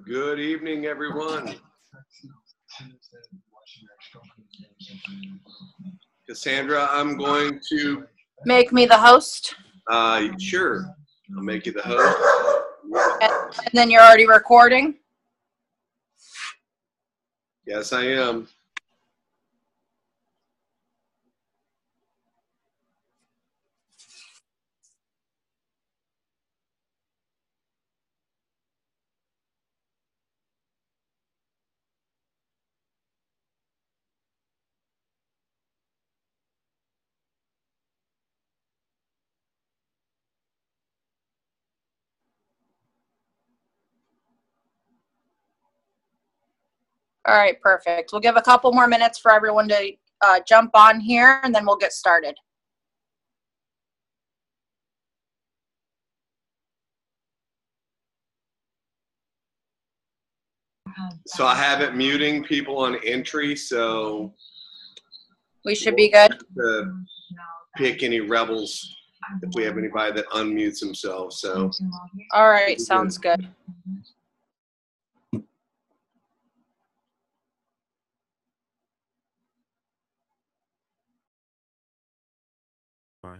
Good evening, everyone. Cassandra, I'm going to make me the host. Sure, I'll make you the host. And then you're already recording? Yes, I am. All right, perfect. We'll give a couple more minutes for everyone to jump on here, and then we'll get started. So I have it muting people on entry, so we should be good. To pick any rebels if we have anybody that unmutes themselves. So all right, sounds good. Bye.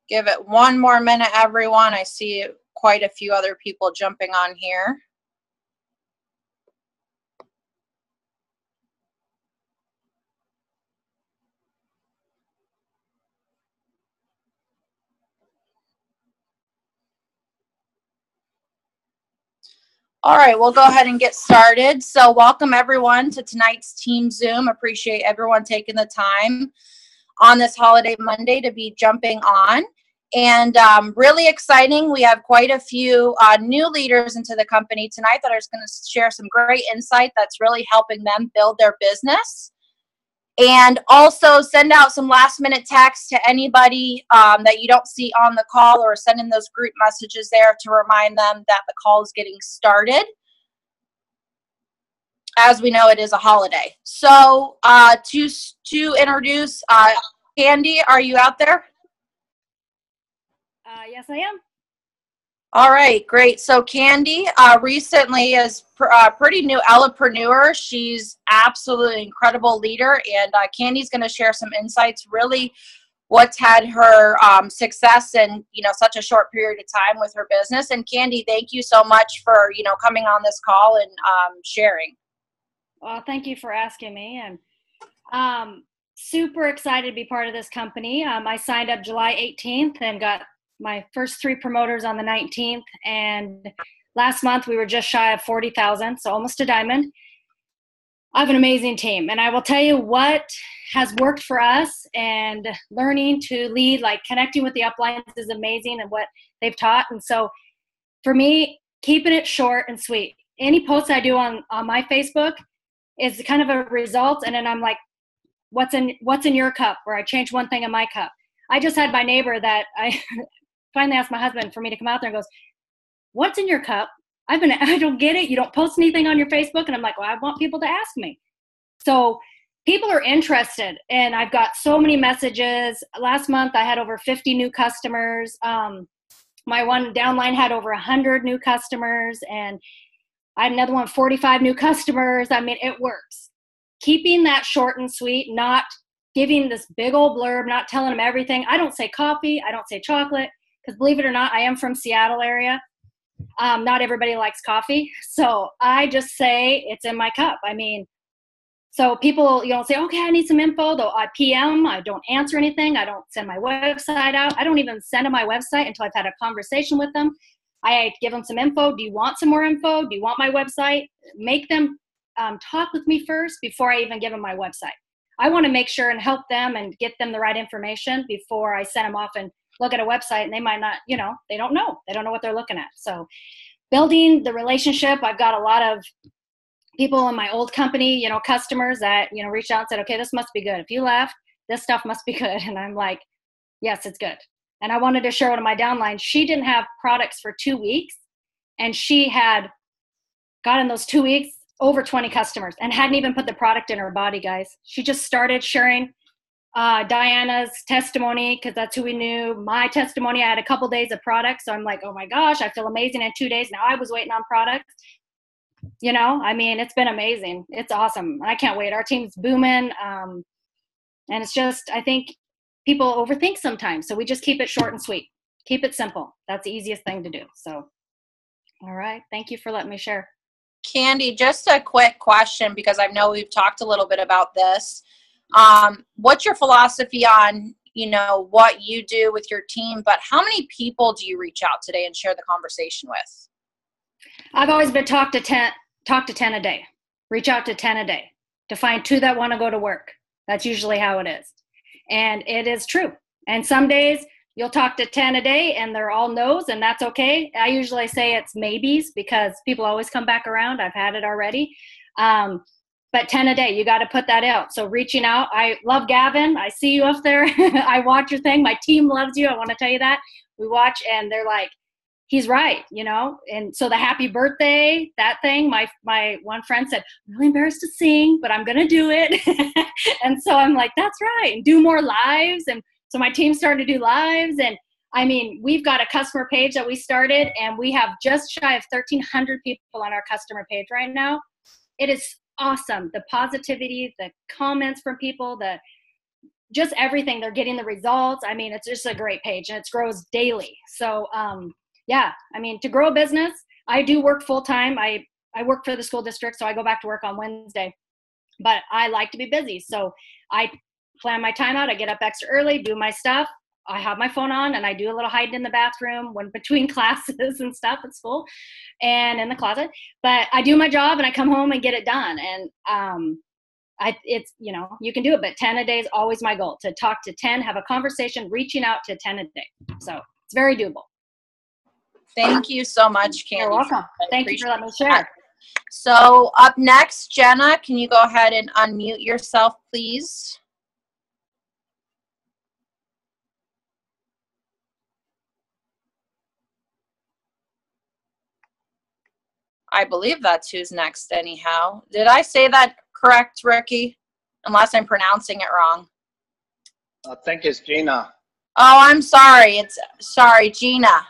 Give it one more minute, everyone. I see quite a few other people jumping on here. All right, we'll go ahead and get started. So welcome everyone to tonight's Team Zoom. Appreciate everyone taking the time on this holiday Monday to be jumping on. And really exciting, we have quite a few new leaders into the company tonight that are going to share some great insight that's really helping them build their business. And also send out some last minute texts to anybody that you don't see on the call, or send in those group messages there to remind them that the call is getting started. As we know, it is a holiday. So to introduce Candy, are you out there? Yes, I am. All right, great. So Candy recently is pretty new Elevapreneur. She's absolutely incredible leader, and Candy's going to share some insights, really what's had her success in such a short period of time with her business. And Candy, thank you so much for coming on this call and sharing. Well, thank you for asking me, and super excited to be part of this company. I signed up July 18th and got my first 3 promoters on the 19th, and last month we were just shy of 40,000, so almost a diamond. I have an amazing team, and I will tell you what has worked for us, and learning to lead, like connecting with the uplines is amazing, and what they've taught. And so for me, keeping it short and sweet. Any posts I do on my Facebook is kind of a result, and then I'm like, what's in your cup? Or I change one thing in my cup. I just had my neighbor that I finally asked my husband for me to come out there, and goes, what's in your cup? I don't get it. You don't post anything on your Facebook. And I'm like, well, I want people to ask me. So people are interested, and I've got so many messages. Last month I had over 50 new customers. My one downline had over 100 new customers, and I had another one, 45 new customers. I mean, it works. Keeping that short and sweet, not giving this big old blurb, not telling them everything. I don't say coffee. I don't say chocolate, because believe it or not, I am from Seattle area. Not everybody likes coffee. So I just say it's in my cup. I mean, so people, say, okay, I need some info. Though I PM, I don't answer anything. I don't send my website out. I don't even send them my website until I've had a conversation with them. I give them some info. Do you want some more info? Do you want my website? Make them talk with me first before I even give them my website. I want to make sure and help them and get them the right information before I send them off and look at a website, and they might not, they don't know what they're looking at. So building the relationship, I've got a lot of people in my old company, customers that, reached out and said, okay, this must be good. If you left, this stuff must be good. And I'm like, yes, it's good. And I wanted to share one of my downlines. She didn't have products for 2 weeks, and she had got in those 2 weeks over 20 customers and hadn't even put the product in her body, guys. She just started sharing Diana's testimony, because that's who we knew. My testimony, I had a couple days of product. So I'm like, oh my gosh, I feel amazing in 2 days. Now I was waiting on products. It's been amazing. It's awesome. I can't wait. Our team's booming. And it's just, I think people overthink sometimes. So we just keep it short and sweet. Keep it simple. That's the easiest thing to do. So, all right. Thank you for letting me share. Candy, just a quick question, because I know we've talked a little bit about this. What's your philosophy on, what you do with your team, but how many people do you reach out today and share the conversation with? I've always been talk to 10 a day. Reach out to 10 a day to find 2 that want to go to work. That's usually how it is. And it is true. And some days you'll talk to 10 a day and they're all no's, and that's okay. I usually say it's maybes, because people always come back around. I've had it already. But 10 a day, you got to put that out. So reaching out, I love Gavin. I see you up there. I watch your thing. My team loves you. I want to tell you that. We watch, and they're like, he's right, And so the happy birthday, that thing, my one friend said, I'm really embarrassed to sing, but I'm going to do it. And so I'm like, that's right. And do more lives. And so my team started to do lives. And we've got a customer page that we started, and we have just shy of 1,300 people on our customer page right now. It is awesome. The positivity, the comments from people, just everything. They're getting the results. It's just a great page, and it grows daily. So, to grow a business, I do work full time. I work for the school district, so I go back to work on Wednesday, but I like to be busy. So I plan my time out. I get up extra early, do my stuff. I have my phone on, and I do a little hiding in the bathroom when between classes and stuff at school and in the closet. But I do my job, and I come home and get it done. And you can do it, but 10 a day is always my goal, to talk to 10, have a conversation, reaching out to 10 a day. So it's very doable. Thank you so much, Candy. You're welcome. Thank you for letting me share. So up next, Jenna, can you go ahead and unmute yourself, please? I believe that's who's next anyhow. Did I say that correct, Ricky? Unless I'm pronouncing it wrong. I think it's Gina. Oh, I'm sorry. Sorry, Gina.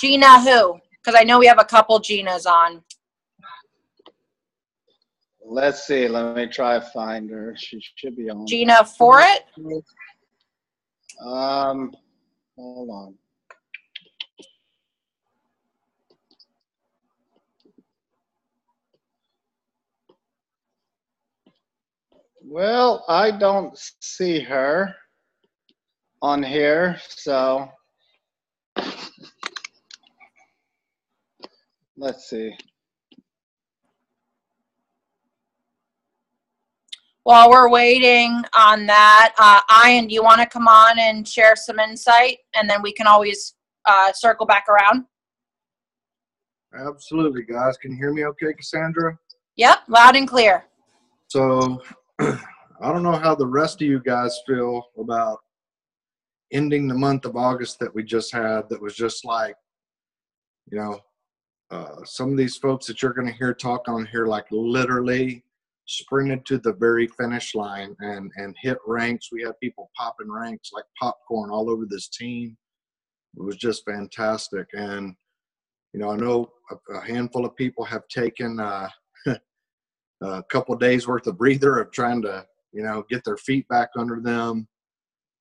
Gina who? Because I know we have a couple Ginas on. Let's see. Let me try to find her. She should be on. Gina for it? Hold on. Well, I don't see her on here, so let's see. While we're waiting on that, Ian, do you want to come on and share some insight? And then we can always circle back around. Absolutely, guys. Can you hear me okay, Cassandra? Yep, loud and clear. So I don't know how the rest of you guys feel about ending the month of August that we just had. That was just like, some of these folks that you're going to hear talk on here, like literally sprinted to the very finish line and hit ranks. We had people popping ranks like popcorn all over this team. It was just fantastic. And, I know a handful of people have taken a couple of days worth of breather of trying to, get their feet back under them,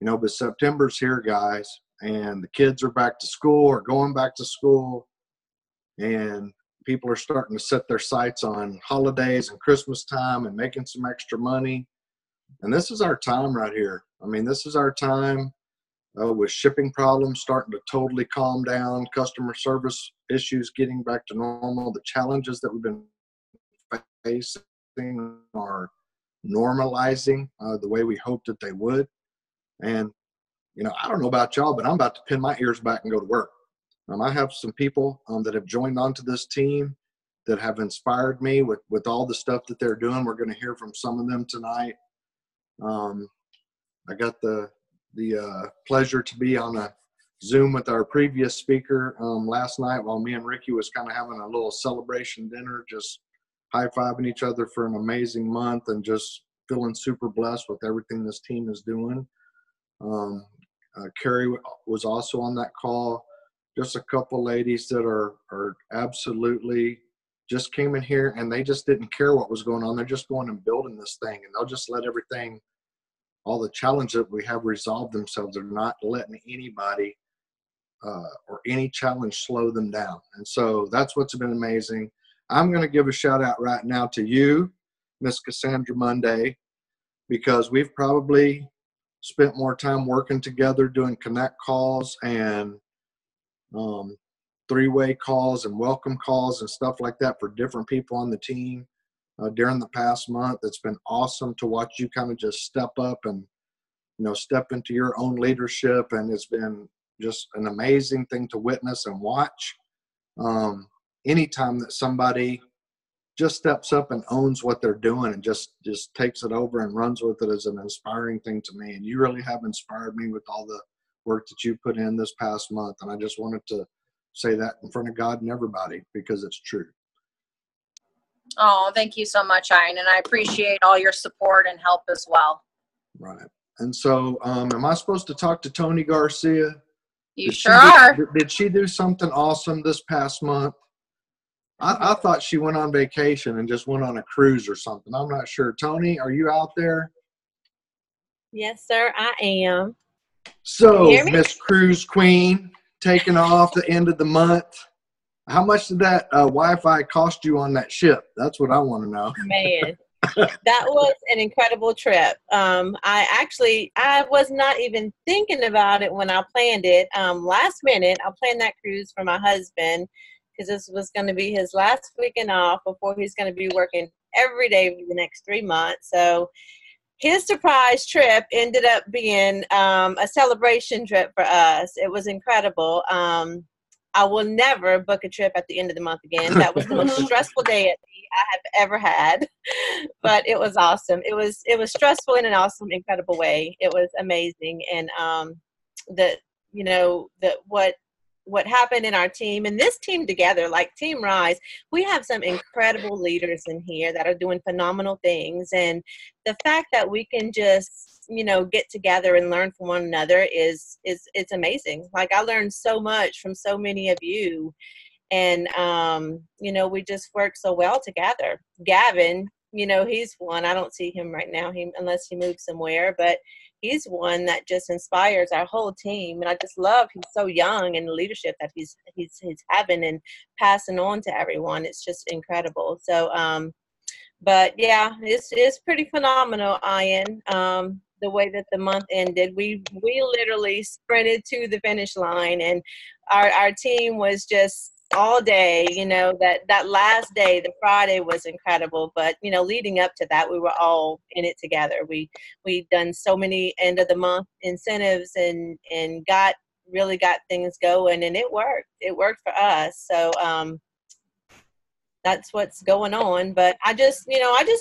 but September's here, guys, and the kids are back to school or going back to school, and people are starting to set their sights on holidays and Christmas time and making some extra money. And this is our time right here. This is our time with shipping problems starting to totally calm down, customer service issues getting back to normal, the challenges that we've been facing are normalizing the way we hoped that they would. And, I don't know about y'all, but I'm about to pin my ears back and go to work. I have some people that have joined onto this team that have inspired me with all the stuff that they're doing. We're going to hear from some of them tonight. I got the pleasure to be on a Zoom with our previous speaker last night while me and Ricky was kind of having a little celebration dinner, just high-fiving each other for an amazing month and just feeling super blessed with everything this team is doing. Carrie was also on that call. Just a couple ladies that are absolutely just came in here and they just didn't care what was going on. They're just going and building this thing, and they'll just let everything, all the challenges that we have, resolve themselves. They're not letting anybody or any challenge slow them down. And so that's what's been amazing. I'm going to give a shout out right now to you, Miss Cassandra Monday, because we've probably spent more time working together doing connect calls and three-way calls and welcome calls and stuff like that for different people on the team during the past month. It's been awesome to watch you kind of just step up and step into your own leadership, and it's been just an amazing thing to witness and watch. Anytime that somebody just steps up and owns what they're doing and just takes it over and runs with it is an inspiring thing to me. And you really have inspired me with all the work that you put in this past month. And I just wanted to say that in front of God and everybody because it's true. Oh, thank you so much, Ian. And I appreciate all your support and help as well. Right. And so am I supposed to talk to Tony Garcia? You sure are. Did she do something awesome this past month? I thought she went on vacation and just went on a cruise or something. I'm not sure. Tony, are you out there? Yes, sir, I am. So, Miss Cruise Queen, taking off the end of the month. How much did that Wi-Fi cost you on that ship? That's what I want to know. Man, that was an incredible trip. I was not even thinking about it when I planned it. Last minute, I planned that cruise for my husband because this was going to be his last weekend off before he's going to be working every day for the next 3 months. So his surprise trip ended up being a celebration trip for us. It was incredible. I will never book a trip at the end of the month again. That was the most stressful day I have ever had, but it was awesome. It was stressful in an awesome, incredible way. It was amazing. And what happened in our team and this team together, like Team Rise, we have some incredible leaders in here that are doing phenomenal things. And the fact that we can just, get together and learn from one another it's amazing. Like I learned so much from so many of you. And, we just work so well together. Gavin, he's one, I don't see him right now, unless he moved somewhere, but he's one that just inspires our whole team. And I just love, he's so young and the leadership that he's having and passing on to everyone. It's just incredible. So, but yeah, it's pretty phenomenal, Ian. The way that the month ended, we literally sprinted to the finish line, and our team was just all day, that last day, the Friday, was incredible. But, leading up to that, we were all in it together. We done so many end of the month incentives and really got things going, and it worked. It worked for us. So, that's what's going on. But I just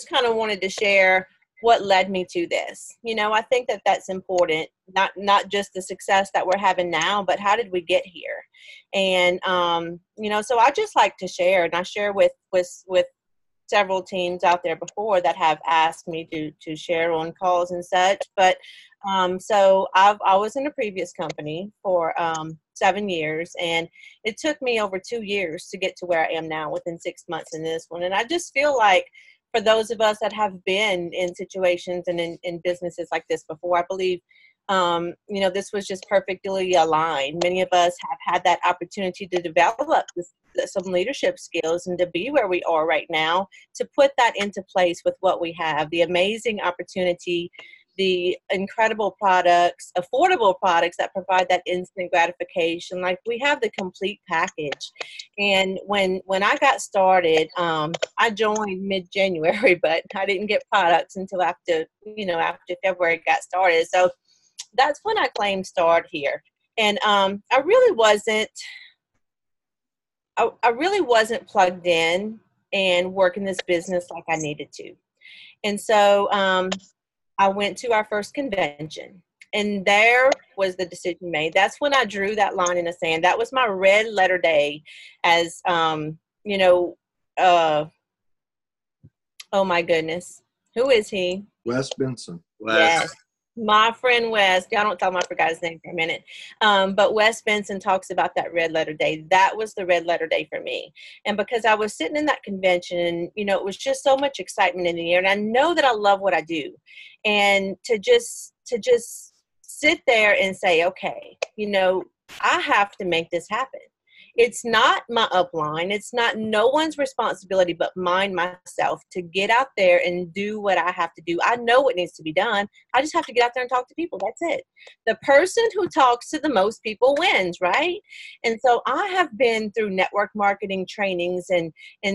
kind of wanted to share what led me to this. I think that that's important, not just the success that we're having now, but how did we get here? And, so I just like to share, and I share with several teams out there before that have asked me to share on calls and such. But, so I was in a previous company for 7 years, and it took me over 2 years to get to where I am now within 6 months in this one. And I just feel like, for those of us that have been in situations and in businesses like this before, I believe, this was just perfectly aligned. Many of us have had that opportunity to develop some leadership skills and to be where we are right now, to put that into place with what we have, the amazing opportunity the incredible products, affordable products that provide that instant gratification. Like, we have the complete package. And when I got started, I joined mid-January, but I didn't get products until after February got started. So that's when I claimed start here. And I really wasn't plugged in and working this business like I needed to. And so I went to our first convention, and there was the decision made. That's when I drew that line in the sand. That was my red letter day as, oh my goodness. Who is he? Wes Benson. Yes. My friend Wes, y'all don't tell him I forgot his name for a minute. But Wes Benson talks about that red letter day. That was the red letter day for me. And because I was sitting in that convention, it was just so much excitement in the air. And I know that I love what I do. And to just sit there and say, okay, I have to make this happen. It's not my upline. It's not no one's responsibility but mine, myself, to get out there and do what I have to do. I know what needs to be done. I just have to get out there and talk to people. That's it. The person who talks to the most people wins, right? And so I have been through network marketing trainings and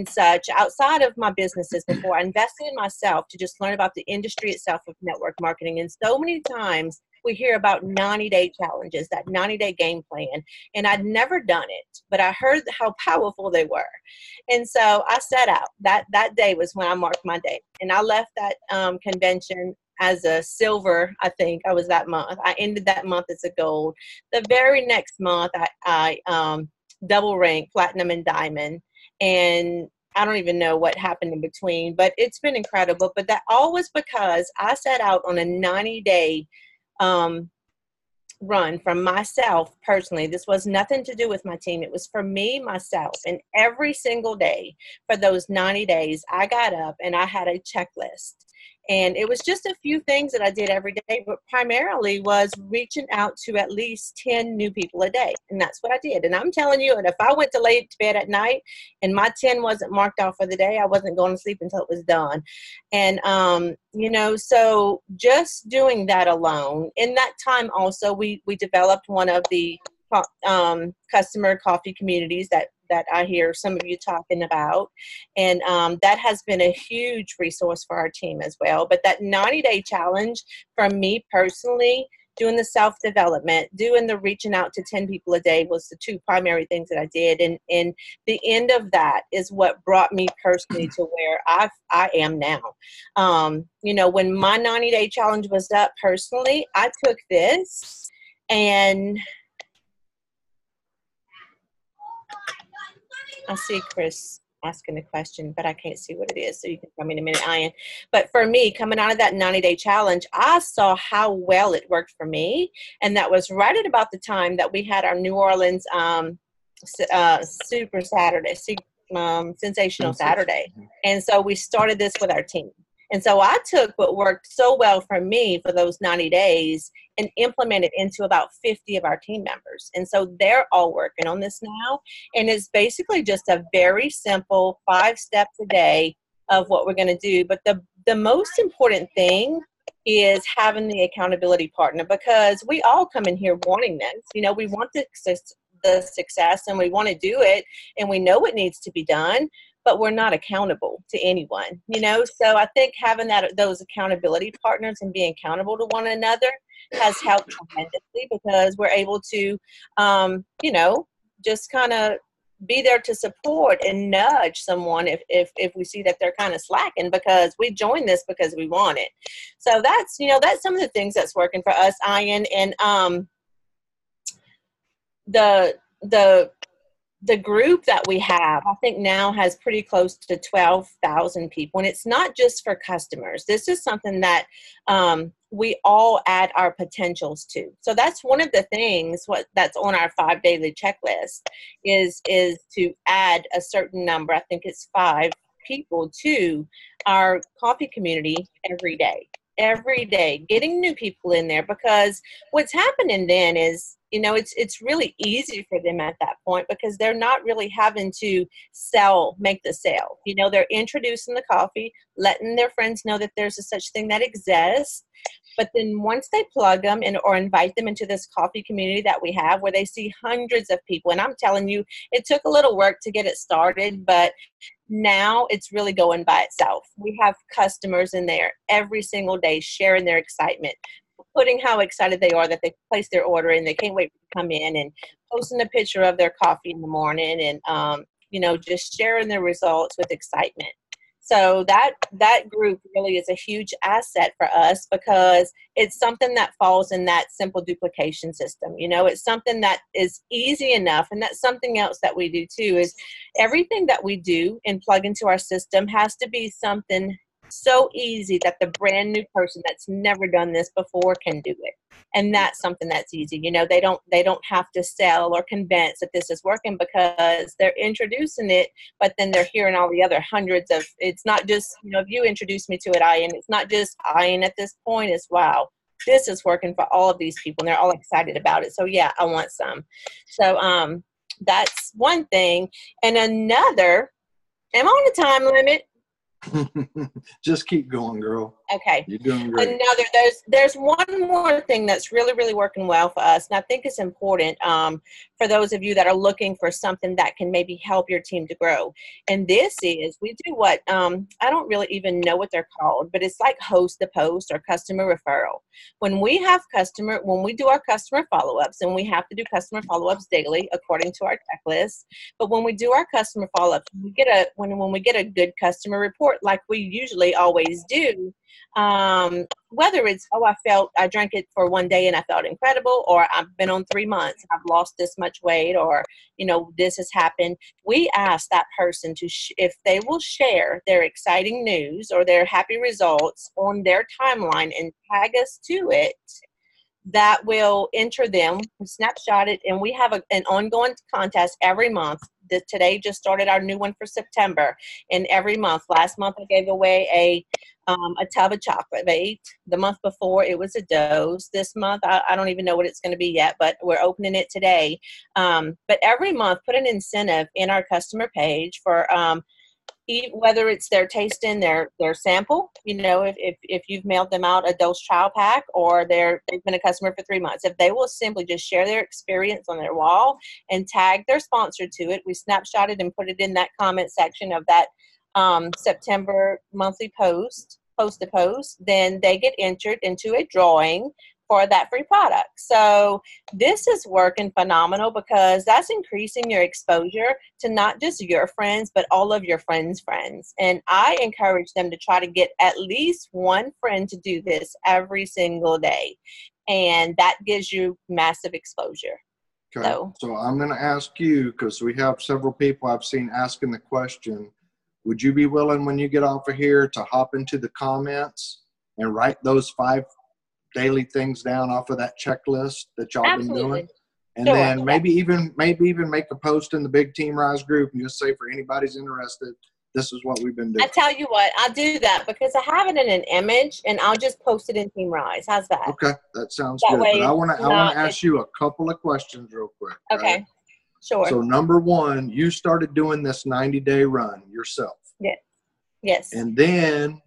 such outside of my businesses before. I invested in myself to just learn about the industry itself of network marketing. And so many times we hear about 90-day challenges, that 90-day game plan, and I'd never done it, but I heard how powerful they were. And so I set out. That day was when I marked my day, and I left that convention as a silver. I think I was that month. I ended that month as a gold. The very next month, I double ranked platinum and diamond, and I don't even know what happened in between, but it's been incredible. But that all was because I set out on a 90-day run from myself personally. This was nothing to do with my team. It was for me, myself. And every single day for those 90 days, I got up and I had a checklist. And it was just a few things that I did every day, but primarily was reaching out to at least 10 new people a day. And that's what I did. And I'm telling you, and if I went to lay to bed at night and my 10 wasn't marked off for the day, I wasn't going to sleep until it was done. And, so just doing that alone. In that time also, we developed one of the customer coffee communities that I hear some of you talking about. And that has been a huge resource for our team as well. But that 90-day challenge for me personally, doing the self-development, doing the reaching out to 10 people a day was the two primary things that I did. And the end of that is what brought me personally to where I am now. When my 90-day challenge was up personally, I took this and I see Chris asking a question, but I can't see what it is, so you can tell me in a minute, Ian. But for me, coming out of that 90-day challenge, I saw how well it worked for me, and that was right at about the time that we had our New Orleans Super Saturday, Sensational Saturday. And so we started this with our team. And so I took what worked so well for me for those 90 days and implemented into about 50 of our team members. And so they're all working on this now. And it's basically just a very simple 5 steps a day of what we're going to do. But the most important thing is having the accountability partner, because we all come in here wanting this. We want the success and we want to do it and we know it needs to be done, but we're not accountable to anyone, So I think having those accountability partners and being accountable to one another has helped tremendously, because we're able to, just kind of be there to support and nudge someone if we see that they're kind of slacking, because we joined this because we want it. So that's some of the things that's working for us, Ian. And the group that we have, I think now has pretty close to 12,000 people. And it's not just for customers. This is something that we all add our potentials to. So that's one of the things that's on our 5 daily checklist is to add a certain number. I think it's 5 people to our coffee community every day. every day, getting new people in there, because what's happening then is, it's really easy for them at that point because they're not really having to make the sale. They're introducing the coffee, letting their friends know that there's a such thing that exists. But then once they plug them in or invite them into this coffee community that we have, where they see hundreds of people, and I'm telling you, it took a little work to get it started, but now it's really going by itself. We have customers in there every single day sharing their excitement, putting how excited they are that they placed their order and they can't wait to come in, and posting a picture of their coffee in the morning, and just sharing their results with excitement. So that group really is a huge asset for us because it's something that falls in that simple duplication system. It's something that is easy enough. And that's something else that we do too, is everything that we do and plug into our system has to be something so easy that the brand new person that's never done this before can do it. And that's something that's easy. They don't have to sell or convince that this is working because they're introducing it, but then they're hearing all the other hundreds of, it's not just, if you introduce me to it, Ian, it's not just Ian at this point, it's wow, this is working for all of these people and they're all excited about it. So yeah, I want some. So that's one thing. And another, am I on a time limit? Just keep going, girl. Okay. You're doing great. Another, there's one more thing that's really, really working well for us, and I think it's important for those of you that are looking for something that can maybe help your team to grow. And this is, we do what, I don't really even know what they're called, but it's like host to post or customer referral. When we do our customer follow-ups, and we have to do customer follow-ups daily according to our checklist, but when we do our customer follow-ups, when we get a good customer report, like we usually always do, whether it's, I drank it for one day and I felt incredible, or I've been on 3 months, I've lost this much weight, or, this has happened. We ask that person to, if they will share their exciting news or their happy results on their timeline and tag us to it, that will enter them, snapshot it, and we have an ongoing contest every month. Today just started our new one for September, and every month. Last month I gave away a tub of chocolate bait. The month before it was a dose. This month I don't even know what it's going to be yet, but we're opening it today. But every month put an incentive in our customer page for whether it's their tasting their sample, if you've mailed them out a dose trial pack, or they've been a customer for 3 months, if they will simply just share their experience on their wall and tag their sponsor to it, we snapshot it and put it in that comment section of that September monthly post to post, then they get entered into a drawing for that free product. So this is working phenomenal because that's increasing your exposure to not just your friends, but all of your friends' friends. And I encourage them to try to get at least one friend to do this every single day. And that gives you massive exposure. Okay. So I'm going to ask you, because we have several people I've seen asking the question, would you be willing when you get off of here to hop into the comments and write those 5 daily things down off of that checklist that y'all been doing, and sure. Then maybe even make a post in the Big Team Rise group and just say, for anybody's interested, this is what we've been doing. I tell you what, I'll do that because I have it in an image, and I'll just post it in Team Rise. How's that? Okay, that sounds good. But I want to ask you a couple of questions real quick. Okay, right? Sure. So number one, you started doing this 90-day run yourself. Yes. And then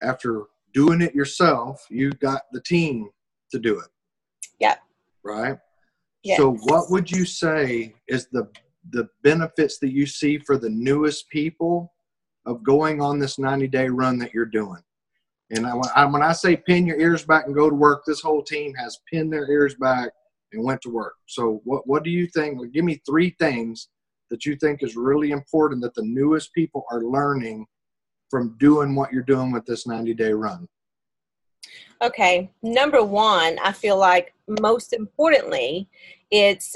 after doing it yourself, you got the team to do it. Yep. Right? Yes. So what would you say is the benefits that you see for the newest people of going on this 90-day run that you're doing? And when I say pin your ears back and go to work, this whole team has pinned their ears back and went to work. So what do you think? Give me 3 things that you think is really important that the newest people are learning from doing what you're doing with this 90-day run. Okay. Number one, I feel like most importantly, it's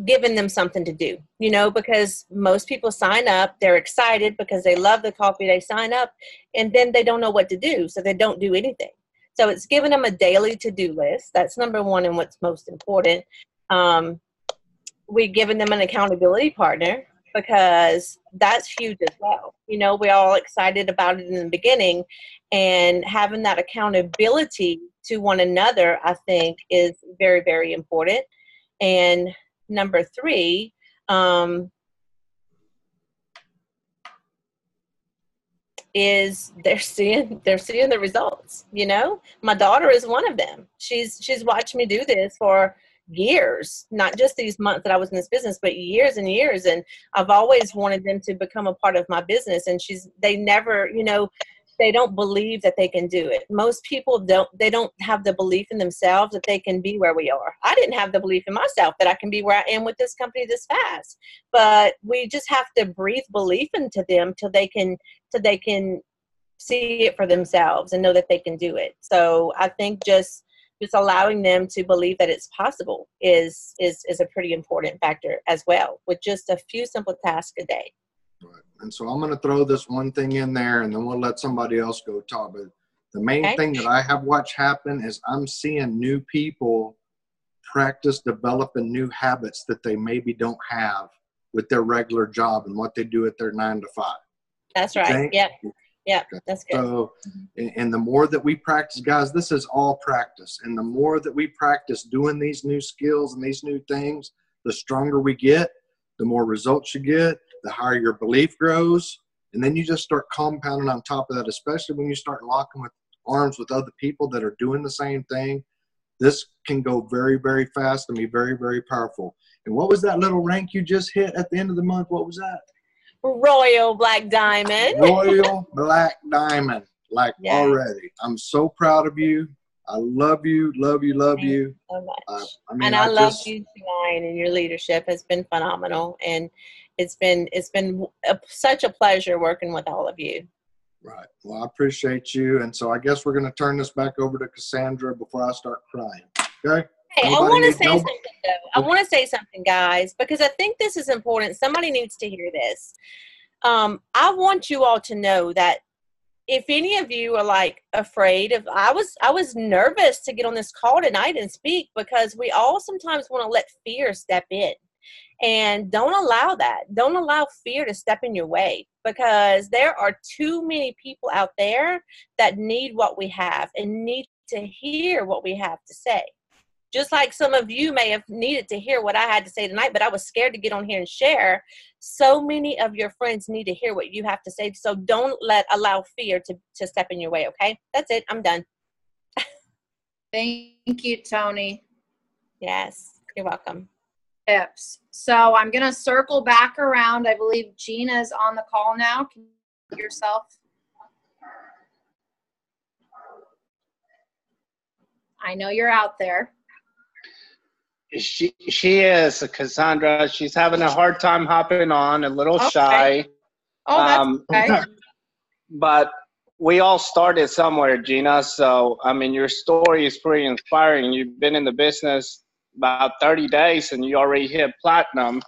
giving them something to do, because most people sign up, they're excited because they love the coffee, they sign up, and then they don't know what to do. So they don't do anything. So it's giving them a daily to-do list. That's number one and what's most important. We're giving them an accountability partner. because that's huge as well. You know, we're all excited about it in the beginning, and having that accountability to one another, I think, is very, very important. And number three, is they're seeing the results. You know, my daughter is one of them. She's watched me do this for years, not just these months that I was in this business, but years and years. And I've always wanted them to become a part of my business. And they never, you know, they don't believe that they can do it. Most people don't have the belief in themselves that they can be where we are. I didn't have the belief in myself that I can be where I am with this company this fast. But we just have to breathe belief into them till they can see it for themselves and know that they can do it. So I think just allowing them to believe that it's possible is a pretty important factor as well, with just a few simple tasks a day. Right. And so I'm going to throw this one thing in there, and then we'll let somebody else go talk. But the main thing that I have watched happen is I'm seeing new people practice developing new habits that they maybe don't have with their regular job and what they do at their 9 to 5. That's right. Yep. Yeah, that's good. So, and the more that we practice, guys, this is all practice. And the more that we practice doing these new skills and these new things, the stronger we get, the more results you get, the higher your belief grows. And then you just start compounding on top of that, especially when you start locking with arms with other people that are doing the same thing. This can go very, very fast and be very, very powerful. And what was that little rank you just hit at the end of the month? What was that? Royal Black Diamond. Royal Black Diamond. Already. I'm so proud of you. I love you, love you, love you. So much. I love you, Ryan, and your leadership has been phenomenal. And it's been such a pleasure working with all of you. Right. Well, I appreciate you. And so I guess we're going to turn this back over to Cassandra before I start crying. Okay? Hey, I want to say something, though. I want to say something, guys, because I think this is important. Somebody needs to hear this. I want you all to know that if any of you are like afraid of, I was nervous to get on this call tonight and speak, because we all sometimes want to let fear step in. And don't allow that. Don't allow fear to step in your way, because there are too many people out there that need what we have and need to hear what we have to say. Just like some of you may have needed to hear what I had to say tonight, but I was scared to get on here and share. So many of your friends need to hear what you have to say. So don't allow fear to step in your way, okay? That's it. I'm done. Thank you, Tony. Yes, you're welcome. Tips. So I'm going to circle back around. I believe Gina's on the call now. Can you mute yourself? I know you're out there. She is, Cassandra. She's having a hard time hopping on, a little shy. Oh, that's okay. But we all started somewhere, Gina. So, I mean, your story is pretty inspiring. You've been in the business about 30 days and you already hit platinum.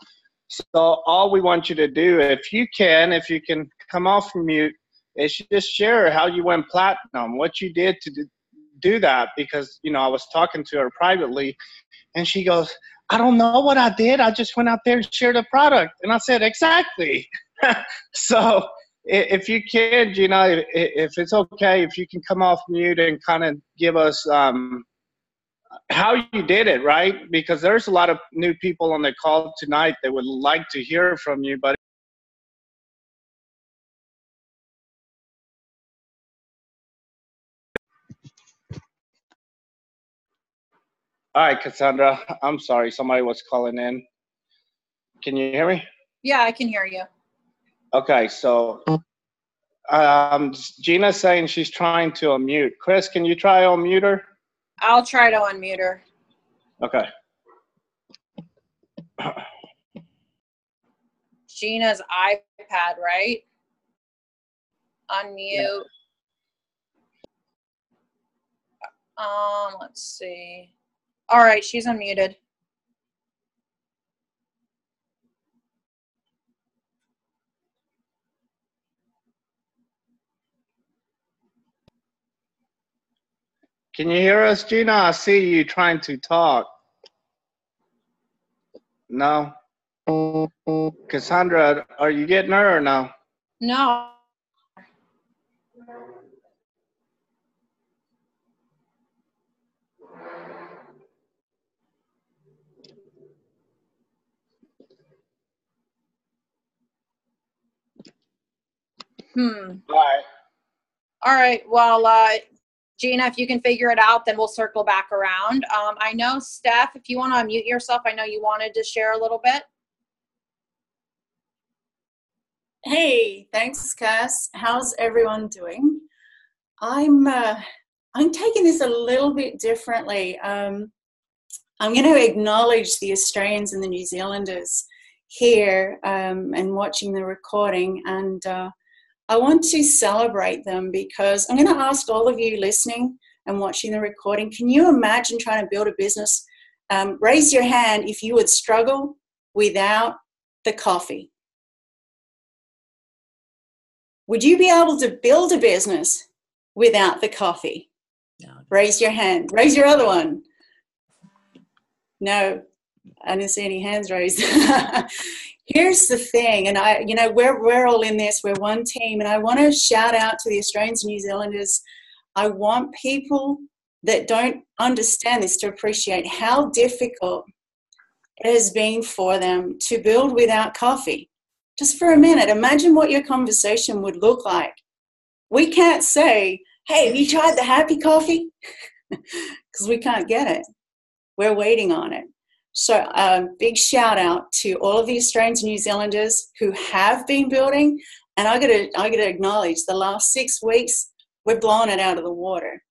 So all we want you to do, if you can come off from mute, is just share how you went platinum, what you did to do that. Because, you know, I was talking to her privately, and she goes, I don't know what I did. I just went out there and shared a product. And I said, exactly. So if you can, Gina, if it's okay, if you can come off mute and kind of give us how you did it, right? Because there's a lot of new people on the call tonight that would like to hear from you, but all right, Cassandra, I'm sorry. Somebody was calling in. Can you hear me? Yeah, I can hear you. Okay, so Gina's saying she's trying to unmute. Chris, can you try to unmute her? I'll try to unmute her. Okay. Gina's iPad, right? Unmute. Yeah. Let's see. All right, she's unmuted. Can you hear us, Gina? I see you trying to talk. No? Cassandra, are you getting her or no? No. All right. All right. Well, Gina, if you can figure it out, then we'll circle back around. I know, Steph, if you want to unmute yourself, I know you wanted to share a little bit. Hey, thanks, Cass. How's everyone doing? I'm taking this a little bit differently. I'm going to acknowledge the Australians and the New Zealanders here and watching the recording, and I want to celebrate them because I'm going to ask all of you listening and watching the recording, can you imagine trying to build a business? Raise your hand if you would struggle without the coffee. Would you be able to build a business without the coffee? No. Raise your hand. Raise your other one. No, I didn't see any hands raised. Here's the thing, and we're all in this. We're one team, and I want to shout out to the Australians and New Zealanders. I want people that don't understand this to appreciate how difficult it has been for them to build without coffee. Just for a minute, imagine what your conversation would look like. We can't say, hey, have you tried the happy coffee? Because we can't get it. We're waiting on it. So big shout out to all of the Australians and New Zealanders who have been building. And I gotta acknowledge the last 6 weeks, we're blowing it out of the water.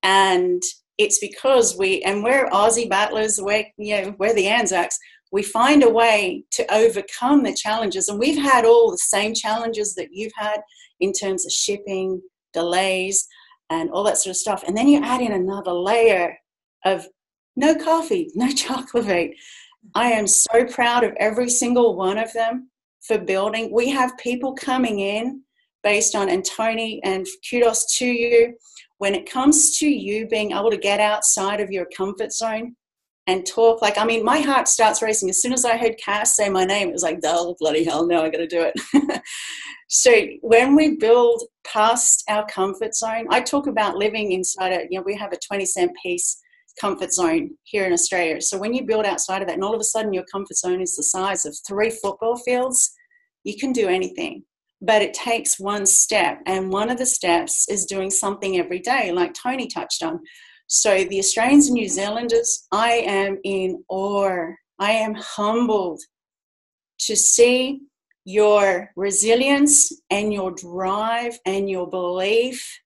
And it's because we're Aussie battlers, we're the Anzacs. We find a way to overcome the challenges. And we've had all the same challenges that you've had in terms of shipping, delays, and all that sort of stuff. And then you add in another layer of no coffee, no chocolate. I am so proud of every single one of them for building. We have people coming in based on, and Tony, and kudos to you, when it comes to you being able to get outside of your comfort zone and talk, my heart starts racing. As soon as I heard Cass say my name, it was like, oh, bloody hell, no, I got to do it. So when we build past our comfort zone, I talk about living inside we have a 20-cent piece comfort zone here in Australia. So when you build outside of that, and all of a sudden your comfort zone is the size of 3 football fields, you can do anything. But it takes one step, and one of the steps is doing something every day, like Tony touched on. So the Australians and New Zealanders, I am in awe. I am humbled to see your resilience and your drive and your belief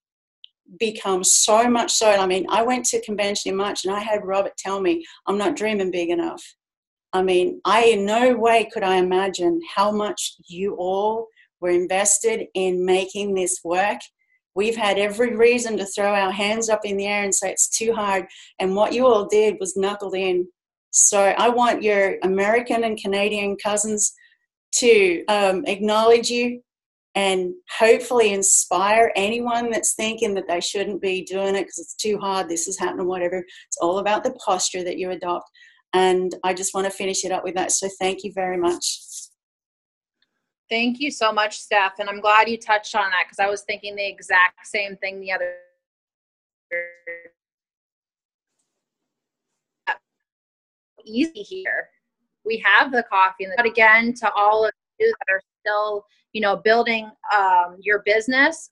become so much so. I went to convention in March and I had Robert tell me, I'm not dreaming big enough. In no way could I imagine how much you all were invested in making this work. We've had every reason to throw our hands up in the air and say it's too hard. And what you all did was knuckled in. So I want your American and Canadian cousins to acknowledge you and hopefully inspire anyone that's thinking that they shouldn't be doing it because it's too hard, this is happening, whatever. It's all about the posture that you adopt. And I just want to finish it up with that. So thank you very much. Thank you so much, Steph. And I'm glad you touched on that because I was thinking the exact same thing the other easy here. We have the coffee. But again, to all of you that are still, building your business,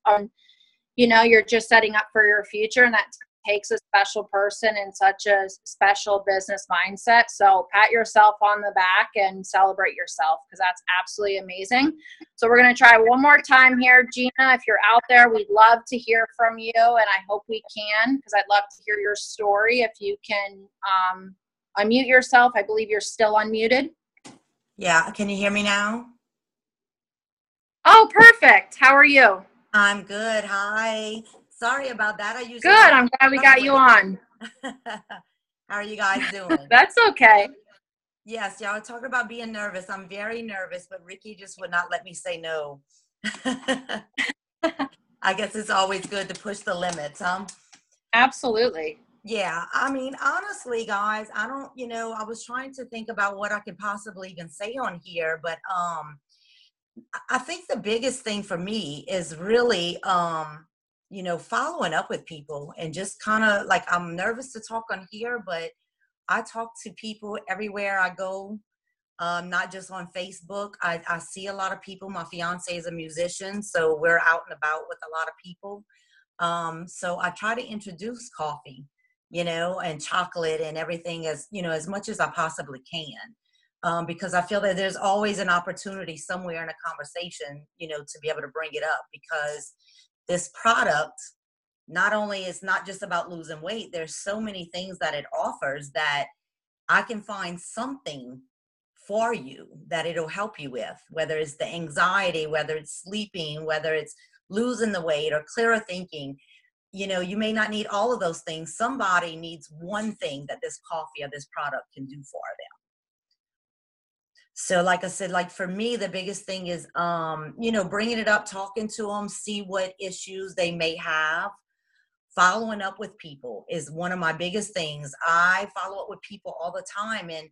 you're just setting up for your future, and that takes a special person and such a special business mindset. So pat yourself on the back and celebrate yourself because that's absolutely amazing. So we're going to try one more time here. Gina, if you're out there, we'd love to hear from you, and I hope we can because I'd love to hear your story. If you can unmute yourself. I believe you're still unmuted. Yeah. Can you hear me now? Oh, perfect. How are you? I'm good. Hi. Sorry about that. Good. I'm glad we got you on. How are you guys doing? That's okay. Yes, y'all talk about being nervous. I'm very nervous, but Ricky just would not let me say no. I guess it's always good to push the limits, huh? Absolutely. Yeah, I mean, honestly, guys, I don't, I was trying to think about what I could possibly even say on here, but I think the biggest thing for me is really following up with people and just kind of like, I'm nervous to talk on here, but I talk to people everywhere I go. Not just on Facebook. I see a lot of people. My fiance is a musician, so we're out and about with a lot of people. So I try to introduce coffee, and chocolate and everything as much as I possibly can. Because I feel that there's always an opportunity somewhere in a conversation, to be able to bring it up, because this product not only is not just about losing weight, there's so many things that it offers that I can find something for you that it'll help you with, whether it's the anxiety, whether it's sleeping, whether it's losing the weight or clearer thinking. You may not need all of those things. Somebody needs one thing that this coffee or this product can do for them. So like I said, like for me, the biggest thing is, bringing it up, talking to them, see what issues they may have. Following up with people is one of my biggest things. I follow up with people all the time, and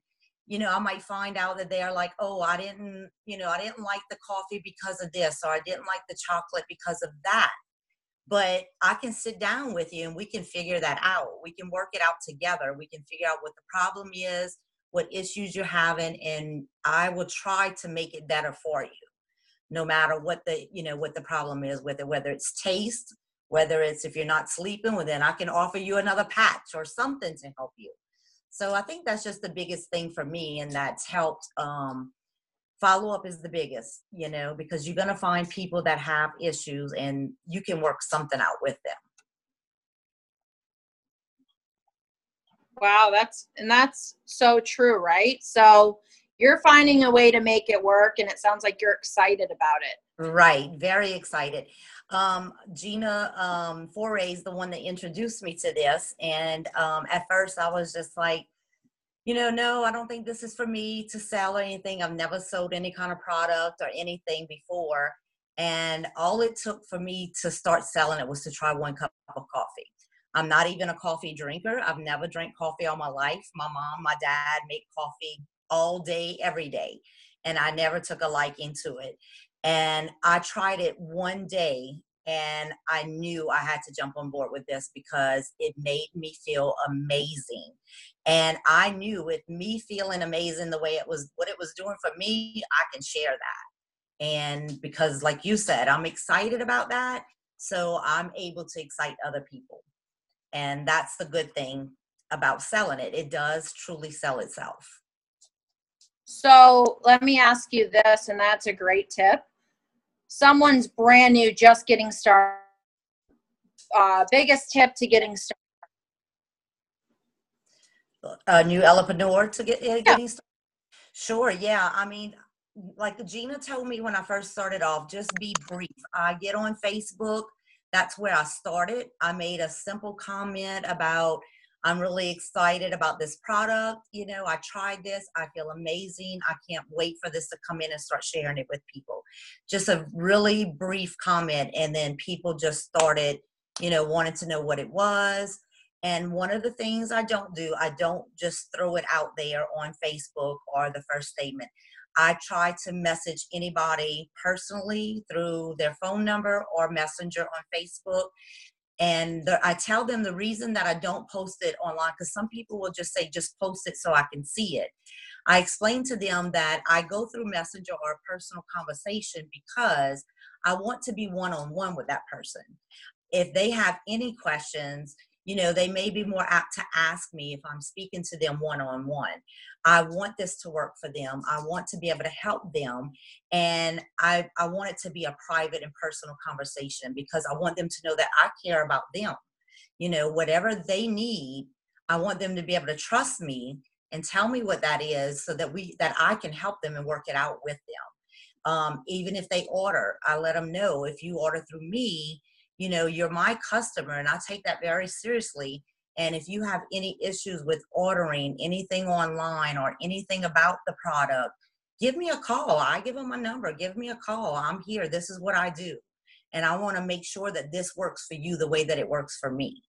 I might find out that they are like, oh, I didn't like the coffee because of this, or I didn't like the chocolate because of that. But I can sit down with you and we can figure that out. We can work it out together. We can figure out what the problem is, what issues you're having, and I will try to make it better for you, no matter what the problem is with it, whether it's taste, whether it's if you're not sleeping, well, then I can offer you another patch or something to help you. So I think that's just the biggest thing for me, and that's helped. Follow up is the biggest, because you're going to find people that have issues and you can work something out with them. Wow, that's so true, right? So you're finding a way to make it work, and it sounds like you're excited about it. Right, very excited. Gina Foray is the one that introduced me to this, and at first I was just like, no, I don't think this is for me to sell or anything. I've never sold any kind of product or anything before, and all it took for me to start selling it was to try one cup of coffee. I'm not even a coffee drinker. I've never drank coffee all my life. My mom, my dad make coffee all day, every day, and I never took a liking to it. And I tried it one day, and I knew I had to jump on board with this because it made me feel amazing. And I knew with me feeling amazing the way what it was doing for me, I can share that. And because like you said, I'm excited about that, so I'm able to excite other people. And that's the good thing about selling it. It does truly sell itself. So let me ask you this, and that's a great tip. Someone's brand new, just getting started. Biggest tip to getting started? A new entrepreneur to getting started? Sure, yeah. I mean, like Gina told me when I first started off, just be brief. I get on Facebook. That's where I started. I made a simple comment about, I'm really excited about this product. I tried this. I feel amazing. I can't wait for this to come in and start sharing it with people. Just a really brief comment. And then people just started, wanting to know what it was. And one of the things I don't do, I don't just throw it out there on Facebook or the first statement. I try to message anybody personally through their phone number or messenger on Facebook. And I tell them the reason that I don't post it online, because some people will just say, just post it so I can see it. I explain to them that I go through messenger or a personal conversation because I want to be one-on-one with that person. If they have any questions, they may be more apt to ask me if I'm speaking to them one-on-one. I want this to work for them. I want to be able to help them. And I want it to be a private and personal conversation because I want them to know that I care about them. Whatever they need, I want them to be able to trust me and tell me what that is so that I can help them and work it out with them. Even if they order, I let them know, if you order through me, you're my customer, and I take that very seriously. And if you have any issues with ordering anything online or anything about the product, give me a call. I give them my number. Give me a call. I'm here. This is what I do. And I want to make sure that this works for you the way that it works for me.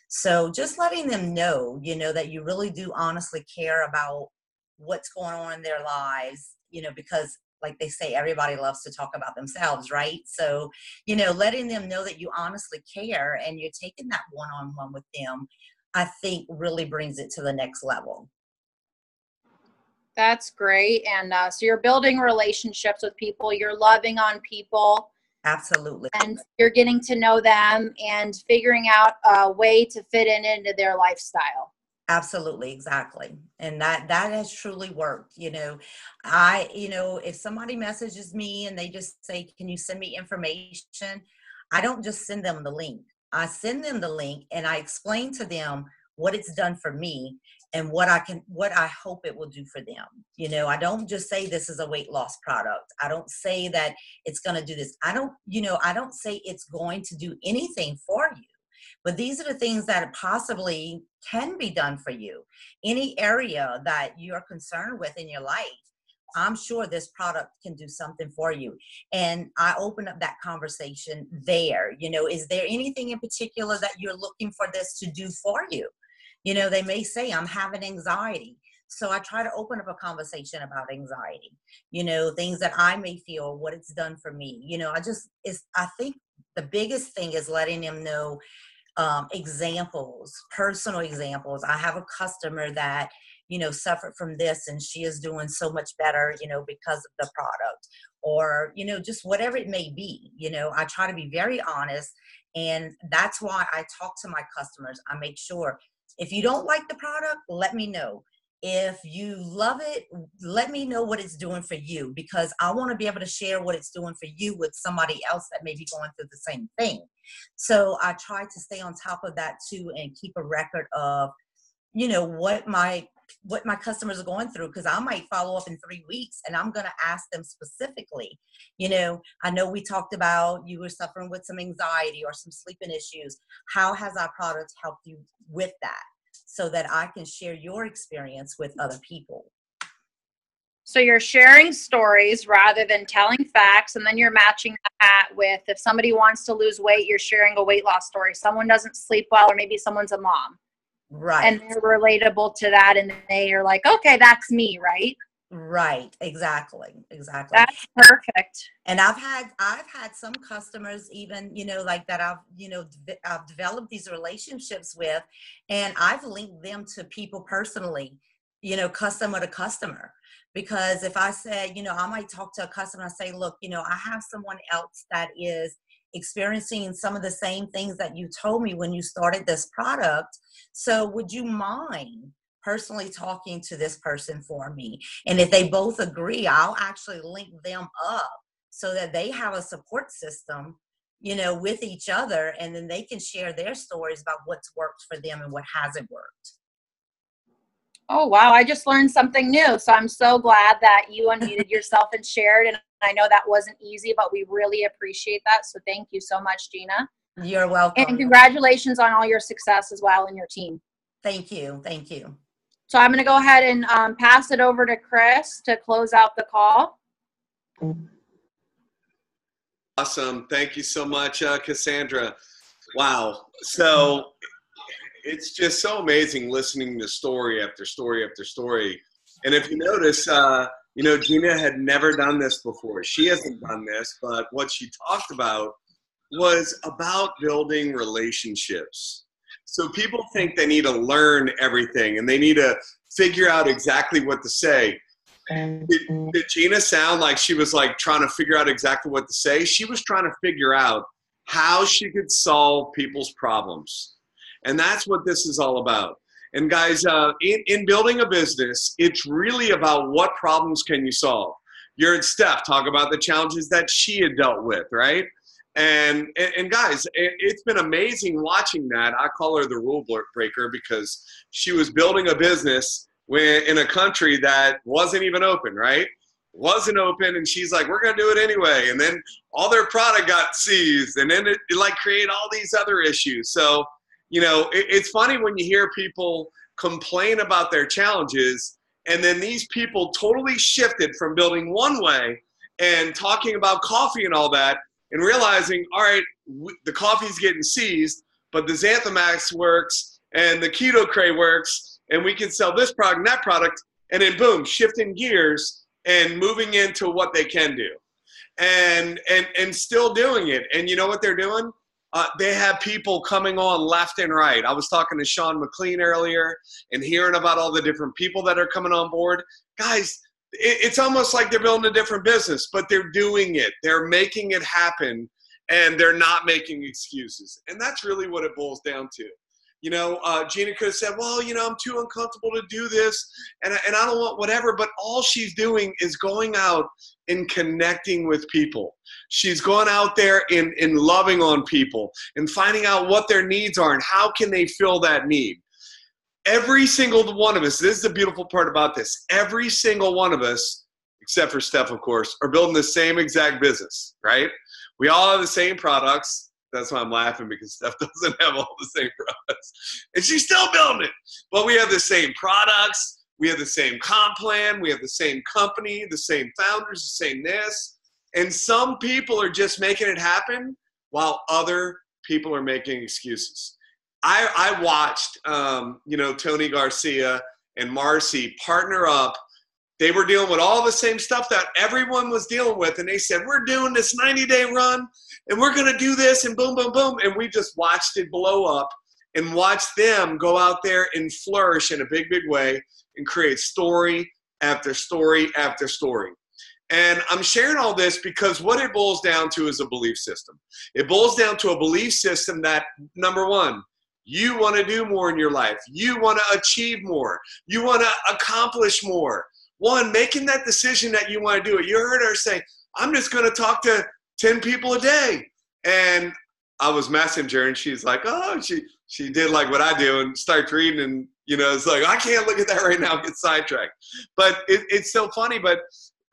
So just letting them know, that you really do honestly care about what's going on in their lives, because like they say, everybody loves to talk about themselves, right? So, letting them know that you honestly care and you're taking that one-on-one with them, I think really brings it to the next level. That's great. And so you're building relationships with people, you're loving on people. Absolutely. And you're getting to know them and figuring out a way to fit into their lifestyle. Absolutely, exactly. And that has truly worked. If somebody messages me and they just say, can you send me information? I don't just send them the link. I send them the link and I explain to them what it's done for me and what I hope it will do for them. I don't just say this is a weight loss product. I don't say that it's going to do this. I don't say it's going to do anything for you. But these are the things that possibly can be done for you. Any area that you're concerned with in your life, I'm sure this product can do something for you. And I open up that conversation there. Is there anything in particular that you're looking for this to do for you? They may say, I'm having anxiety. So I try to open up a conversation about anxiety, things that I may feel, what it's done for me. I think the biggest thing is letting them know examples, personal examples. I have a customer that, suffered from this and she is doing so much better, because of the product, or, just whatever it may be. I try to be very honest, and that's why I talk to my customers. I make sure if you don't like the product, let me know. If you love it, let me know what it's doing for you, because I want to be able to share what it's doing for you with somebody else that may be going through the same thing. So I try to stay on top of that too and keep a record of, what my customers are going through, because I might follow up in 3 weeks and I'm going to ask them specifically. I know we talked about you were suffering with some anxiety or some sleeping issues. How has our product helped you with that? So that I can share your experience with other people. So you're sharing stories rather than telling facts, and then you're matching that with, if somebody wants to lose weight, you're sharing a weight loss story. Someone doesn't sleep well, or maybe someone's a mom. Right. And they're relatable to that, and they are like, okay, that's me, right? Right. Exactly. That's perfect. And I've had some customers even, like that I've developed these relationships with, and I've linked them to people personally, customer to customer. Because if I said, I might talk to a customer and say, look, I have someone else that is experiencing some of the same things that you told me when you started this product. So would you mind personally talking to this person for me? And if they both agree, I'll actually link them up so that they have a support system, with each other, and then they can share their stories about what's worked for them and what hasn't worked. Oh, wow. I just learned something new. So I'm so glad that you unmuted yourself and shared. And I know that wasn't easy, but we really appreciate that. So thank you so much, Gina. You're welcome. And congratulations on all your success as well in your team. Thank you. Thank you. So I'm going to go ahead and pass it over to Chris to close out the call. Awesome. Thank you so much, Cassandra. Wow. So it's just so amazing listening to story after story after story. And if you notice, Gina had never done this before. She hasn't done this, but what she talked about was about building relationships. So people think they need to learn everything and they need to figure out exactly what to say. Did Gina sound like she was like trying to figure out exactly what to say? She was trying to figure out how she could solve people's problems. And that's what this is all about. And guys, in building a business, it's really about what problems can you solve. You heard Steph talk about the challenges that she had dealt with, right? And guys, it's been amazing watching that. I call her the rule breaker because she was building a business in a country that wasn't even open, right? Wasn't open, and she's like, we're going to do it anyway. And then all their product got seized, and then it like created all these other issues. So, it's funny when you hear people complain about their challenges, and then these people totally shifted from building one way and talking about coffee and all that, and realizing, all right, the coffee's getting seized. but the Xanthamax works and the Keto Cray works, and we can sell this product and that product, and then boom, shifting gears and moving into what they can do, and still doing it. And you know what they're doing? They have people coming on left and right. I was talking to Sean McLean earlier and hearing about all the different people that are coming on board. Guys, it's almost like they're building a different business, but they're doing it. They're making it happen, and they're not making excuses. And that's really what it boils down to. You know, Gina could have said, well, you know, I'm too uncomfortable to do this, and I don't want whatever, but all she's doing is going out and connecting with people. She's going out there and loving on people and finding out what their needs are and how can they fill that need. Every single one of us, this is the beautiful part about this, every single one of us, except for Steph, of course, are building the same exact business, right? We all have the same products. That's why I'm laughing, because Steph doesn't have all the same products. And she's still building it. But we have the same products. We have the same comp plan. We have the same company, the same founders, the same this. And some people are just making it happen while other people are making excuses. I watched, you know, Tony Garcia and Marcy partner up. They were dealing with all the same stuff that everyone was dealing with. And they said, we're doing this 90-day run, and we're going to do this, and boom, boom, boom. And we just watched it blow up and watched them go out there and flourish in a big, big way and create story after story after story. And I'm sharing all this because what it boils down to is a belief system. It boils down to a belief system that, number one, you want to do more in your life. You want to achieve more. You want to accomplish more. One, making that decision that you want to do it. You heard her say, I'm just going to talk to 10 people a day. And I was messenger, and she's like, oh, she did like what I do and starts reading, and, you know, it's like, I can't look at that right now, get sidetracked. But it's so funny, but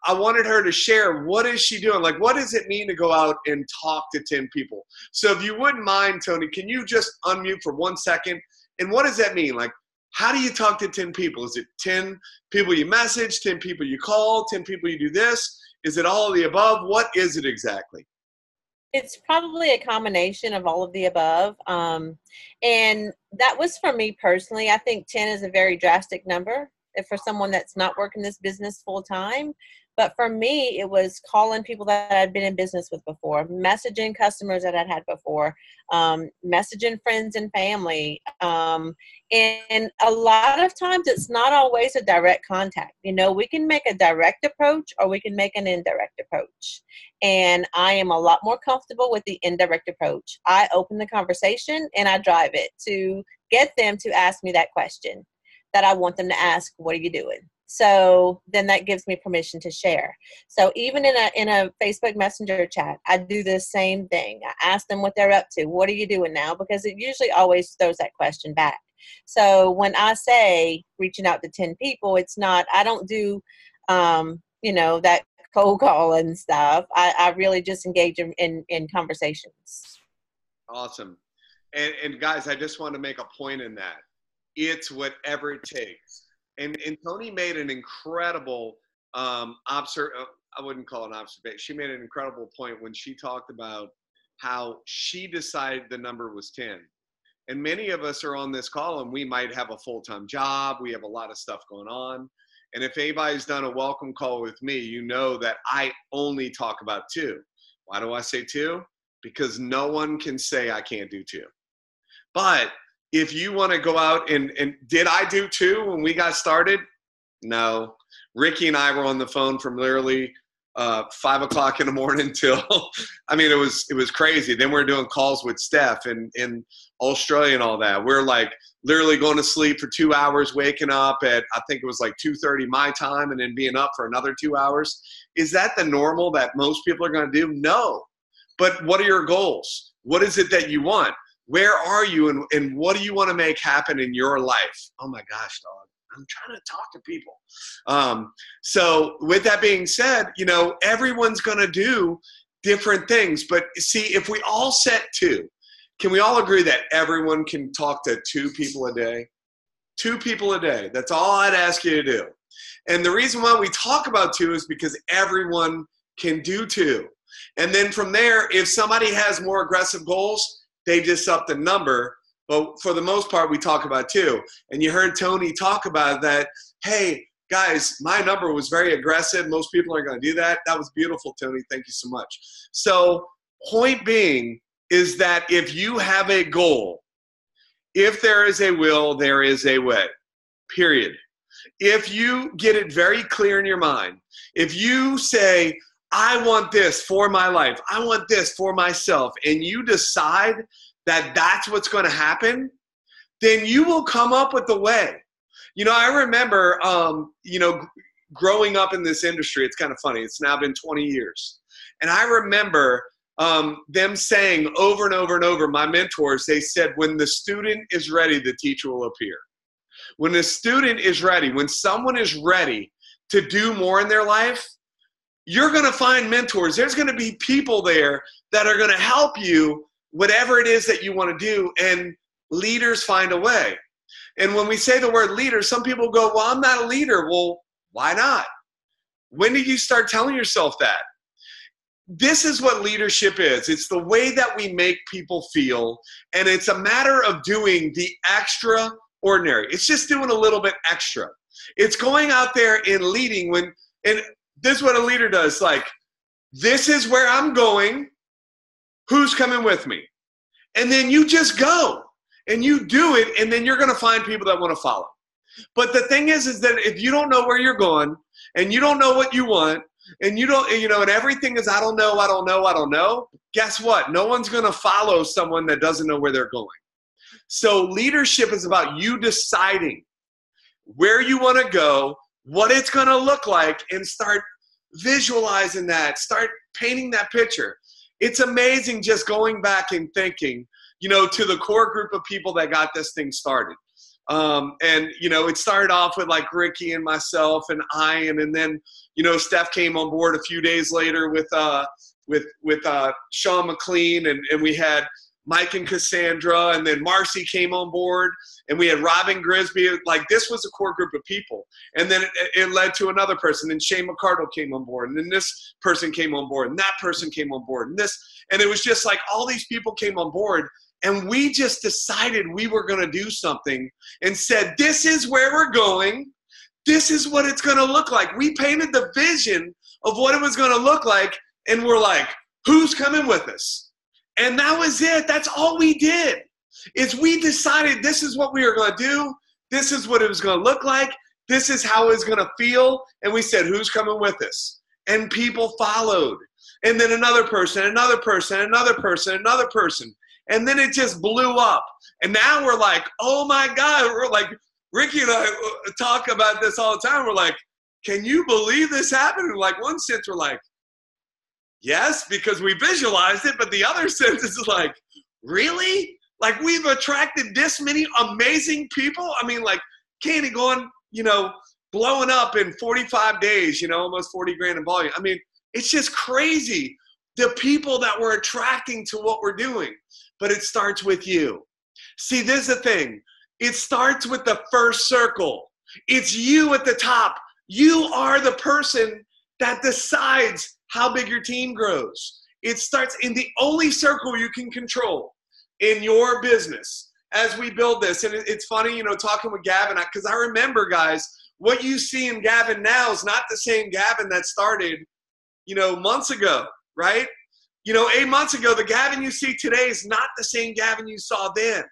I wanted her to share, what is she doing? Like, what does it mean to go out and talk to 10 people? So if you wouldn't mind, Tony, can you just unmute for 1 second? And what does that mean? Like, how do you talk to 10 people? Is it 10 people you message, 10 people you call, 10 people you do this? Is it all of the above? What is it exactly? It's probably a combination of all of the above. And that was for me personally. I think 10 is a very drastic number for someone that's not working this business full time. But for me, it was calling people that I'd been in business with before, messaging customers that I'd had before, messaging friends and family. And a lot of times it's not always a direct contact. You know, we can make a direct approach or we can make an indirect approach. And I am a lot more comfortable with the indirect approach. I open the conversation and I drive it to get them to ask me that question that I want them to ask. What are you doing? So then that gives me permission to share. So even in a Facebook Messenger chat, I do the same thing. I ask them what they're up to. What are you doing now? Because it usually always throws that question back. So when I say reaching out to 10 people, it's not, I don't do, you know, that cold call and stuff. I really just engage in conversations. Awesome. And guys, I just want to make a point in that. It's whatever it takes. And Tony made an incredible I wouldn't call it an observation. She made an incredible point when she talked about how she decided the number was 10. And many of us are on this call and we might have a full-time job. We have a lot of stuff going on. And if anybody's done a welcome call with me, you know that I only talk about 2. Why do I say 2? Because no one can say I can't do 2. But if you want to go out and did I do 2 when we got started? No. Ricky and I were on the phone from literally 5 o'clock in the morning till, I mean, it was crazy. Then we're doing calls with Steph in Australia and all that. We're like literally going to sleep for 2 hours, waking up at, I think it was like 2:30 my time, and then being up for another 2 hours. Is that the normal that most people are going to do? No. But what are your goals? What is it that you want? Where are you, and what do you want to make happen in your life? Oh my gosh, dog. I'm trying to talk to people. So with that being said, you know, everyone's going to do different things. But see, if we all set 2, can we all agree that everyone can talk to 2 people a day? 2 people a day. That's all I'd ask you to do. And the reason why we talk about 2 is because everyone can do 2. And then from there, if somebody has more aggressive goals, they just up the number. But for the most part, we talk about two. And you heard Tony talk about that. Hey, guys, my number was very aggressive. Most people aren't going to do that. That was beautiful, Tony. Thank you so much. So point being is that if you have a goal, if there is a will, there is a way, period. If you get it very clear in your mind, if you say, I want this for my life, I want this for myself, and you decide that that's what's going to happen, then you will come up with the way. You know, I remember, growing up in this industry, it's kind of funny. It's now been 20 years. And I remember them saying over and over and over, my mentors, they said, when the student is ready, the teacher will appear. When the student is ready, when someone is ready to do more in their life, you're going to find mentors. There's going to be people there that are going to help you, whatever it is that you want to do, and leaders find a way. And when we say the word leader, some people go, well, I'm not a leader. Well, why not? When did you start telling yourself that? This is what leadership is. It's the way that we make people feel, and it's a matter of doing the extraordinary. It's just doing a little bit extra. It's going out there and leading and this is what a leader does. Like, this is where I'm going. Who's coming with me? And then you just go and you do it, and then you're going to find people that want to follow. But the thing is that if you don't know where you're going, and you don't know what you want, and you don't, and everything is, I don't know, guess what? No one's going to follow someone that doesn't know where they're going. So leadership is about you deciding where you want to go, what it's going to look like, and start visualizing that, start painting that picture. It's amazing just going back and thinking, to the core group of people that got this thing started. It started off with like Ricky and myself and Ian, and then, Steph came on board a few days later with Sean McLean, and we had Mike and Cassandra, and then Marcy came on board, and we had Robin Grisby. Like, this was a core group of people. And then it led to another person, and Shane McCardle came on board, and then this person came on board, and that person came on board, and it was just like all these people came on board, and we just decided we were going to do something and said, this is where we're going. This is what it's going to look like. We painted the vision of what it was going to look like, and we're like, who's coming with us? And that was it. That's all we did, is we decided this is what we were going to do. This is what it was going to look like. This is how it was going to feel. And we said, who's coming with us? And people followed. And then another person, another person, another person, another person. And then it just blew up. And now we're like, oh my God. We're like, Ricky and I talk about this all the time. We're like, can you believe this happened? And like, one sense we're like, yes, because we visualized it, but the other sense is like, really? Like, we've attracted this many amazing people? I mean, like, Candy going, blowing up in 45 days, almost 40 grand in volume. I mean, it's just crazy, the people that we're attracting to what we're doing. But it starts with you. See, this is the thing. It starts with the first circle. It's you at the top. You are the person that decides how big your team grows. It starts in the only circle you can control in your business as we build this. And it's funny, talking with Gavin, because I remember, guys, what you see in Gavin now is not the same Gavin that started, months ago, right? 8 months ago, the Gavin you see today is not the same Gavin you saw then.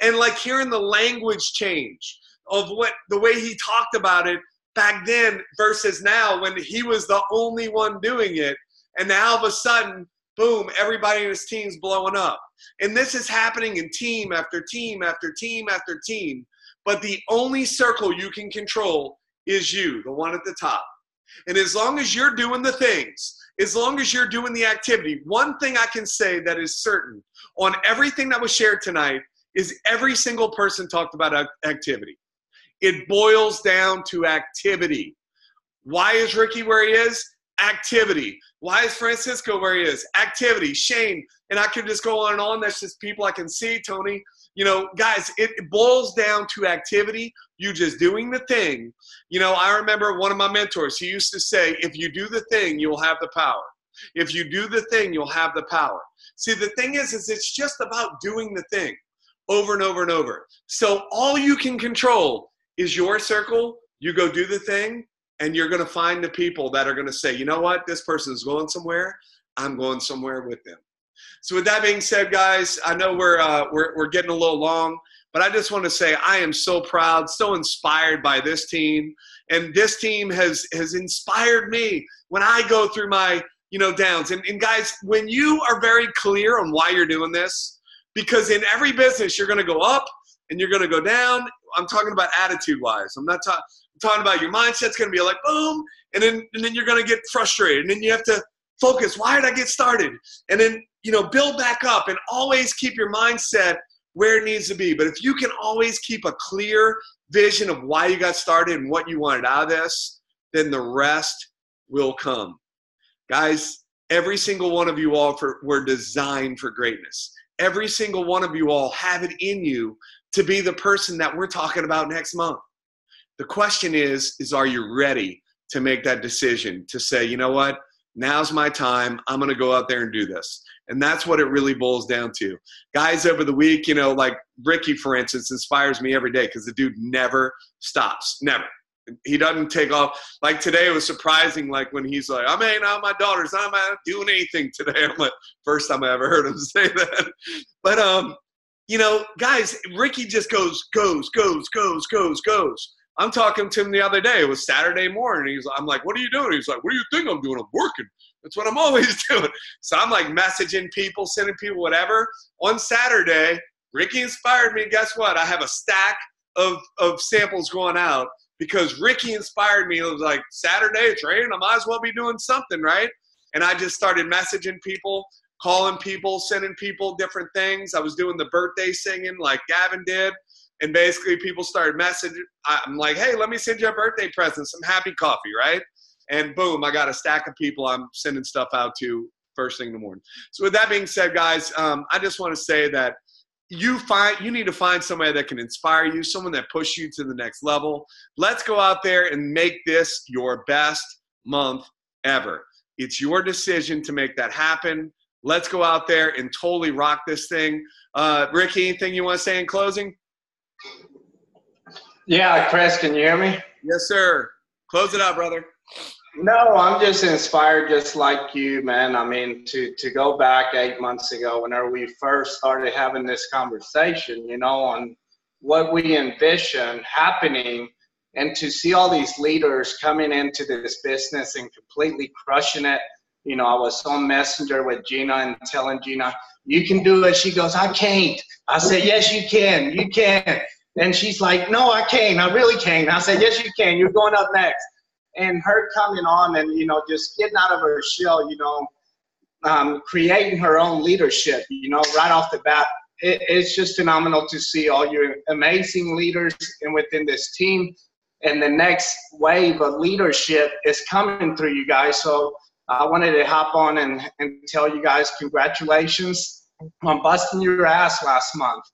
And like hearing the language change of the way he talked about it back then versus now, when he was the only one doing it. And now all of a sudden, boom, everybody in his team's blowing up. And this is happening in team after team after team after team. But the only circle you can control is you, the one at the top. And as long as you're doing the things, as long as you're doing the activity, one thing I can say that is certain on everything that was shared tonight is every single person talked about activity. It boils down to activity. Why is Ricky where he is? Activity. Why is Francisco where he is? Activity. Shane, and I could just go on and on. That's just people I can see. Tony, guys, it boils down to activity. You just doing the thing. I remember one of my mentors, he used to say, if you do the thing, you'll have the power. If you do the thing, you'll have the power. See, the thing is it's just about doing the thing over and over and over. So all you can control is your circle. You go do the thing, and you're going to find the people that are going to say, you know what, this person's going somewhere. I'm going somewhere with them. So with that being said, guys, I know we're getting a little long, but I just want to say I am so proud, so inspired by this team. And this team has inspired me when I go through my, downs. And guys, when you are very clear on why you're doing this, because in every business, you're going to go up and you're going to go down. I'm talking about attitude-wise. I'm talking about your mindset's going to be like, boom, and then you're going to get frustrated. And then you have to focus. Why did I get started? And then, build back up and always keep your mindset where it needs to be. But if you can always keep a clear vision of why you got started and what you wanted out of this, then the rest will come. Guys, every single one of you all were designed for greatness. Every single one of you all have it in you to be the person that we're talking about next month. The question is are you ready to make that decision to say, you know what, now's my time. I'm going to go out there and do this. And that's what it really boils down to. Guys over the week, like Ricky, for instance, inspires me every day because the dude never stops. Never. He doesn't take off. Like today, it was surprising, like when he's like, I'm hanging out with my daughters. I'm not doing anything today. I'm like, first time I ever heard him say that. But, guys, Ricky just goes. I'm talking to him the other day. It was Saturday morning. I'm like, what are you doing? He's like, what do you think I'm doing? I'm working. That's what I'm always doing. So I'm like messaging people, sending people whatever. On Saturday, Ricky inspired me. Guess what? I have a stack of samples going out because Ricky inspired me. It was like, Saturday, it's raining. I might as well be doing something, right? And I just started messaging people, calling people, sending people different things. I was doing the birthday singing like Gavin did. And basically people started messaging. I'm like, hey, let me send you a birthday present, some happy coffee, right? And boom, I got a stack of people I'm sending stuff out to first thing in the morning. So with that being said, guys, I just want to say that you need to find somebody that can inspire you, someone that pushes you to the next level. Let's go out there and make this your best month ever. It's your decision to make that happen. Let's go out there and totally rock this thing. Ricky, anything you want to say in closing? Yeah, Chris, can you hear me? Yes, sir. Close it out, brother. No, I'm just inspired just like you, man. I mean, to go back 8 months ago whenever we first started having this conversation, on what we envisioned happening, and to see all these leaders coming into this business and completely crushing it. I was on Messenger with Gina and telling Gina, you can do it. She goes, I can't. I said, yes, you can. You can. And she's like, no, I can't. I really can't. I said, yes, you can. You're going up next. And her coming on and, just getting out of her shell, creating her own leadership, right off the bat. It's just phenomenal to see all your amazing leaders within this team. And the next wave of leadership is coming through you guys. So I wanted to hop on and tell you guys congratulations on busting your ass last month.